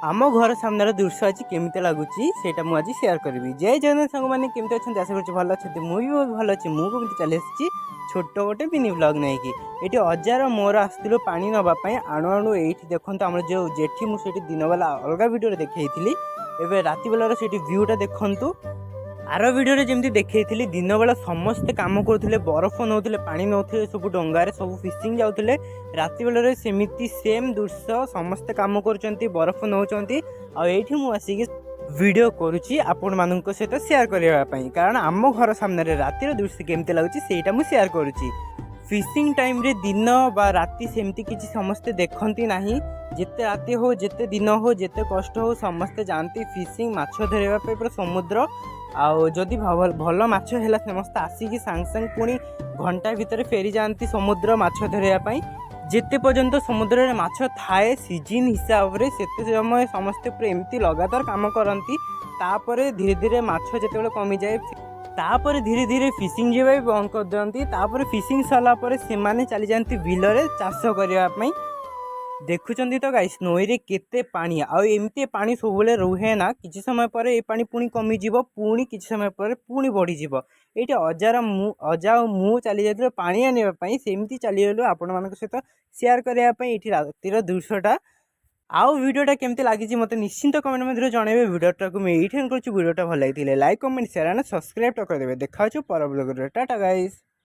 आम घर सामने दृश्य अच्छी केमी लगुच से मुझे सेयार करी। जय जगन्नाथ सांग मैंने केमती अच्छा आशा कर भल अच्छे मुझे बहुत भल अच्छी मुझे चली आसी छोट गोटे मिनी ब्लॉग नहीं ये अजार मोर आसलु पा नापी आणु आणु ये देखो आम जो जेठी मुझे दिन बेला अलग भिडियो देखी एवं राति बेलार से भ्यूटा देखु आर भिडियो जमी देखी दिन बेला समस्ते कम करुले बरफ नौले पा नौले सब डंगार सब फिशिंग जाऊे राति बेल सेमती सेम दृश्य समस्ते कम कर बरफ नौकरी आठी मुझे वीडियो करुच्ची आपण मान सहित सेयार करने कारण आम घर सामने रातिर दृश्य केमती लगुच से मुझे सेयार करुच्ची। फिशिंग टाइम रे दिन बा राति सेमती किसी समस्ते देखती ना जिते राति हो जिते दिन हो जिते कष्ट हो समस्ते जाती फिशिंग माछ धरवाई पूरा समुद्र आदि भल माछ है समस्त आसिकी सांग सांग पुणी घंटा भितर फेरी जाती समुद्र माछ धरवाई जिते पर्यंत समुद्र में माछ थाए सीजन हिसाब से सेते समय समस्ते पूरा एमती लगातार काम करती तापर धीरे धीरे माछ जिते कमी जाए तापर धीरे धीरे फिशिंग जावा भी बंद कर दिखती तापर फिशिंग सरला से चली जाती बिलरे चाष करने देखुं तो गाइस नई रे केते पानी आमती पानी सब रुहे ना किसी समय पर ये पानी पुणी कमिज पुणी किसी समय पर पुणी बढ़ीज ये अजा मु चली जाते पानी आने सेमती चलीगलु आपण मान सहित सेयार करने रातिर दृश्यटा आउ वीडियोटा केमती लगी मत निश्चिंत कमेंट मध्य जनइबे। वीडियोटा को मुझे वीडियोटा भल लगी like comment share and subscribe करदेवे। देखा पर ब्लॉग टाटा गाइस।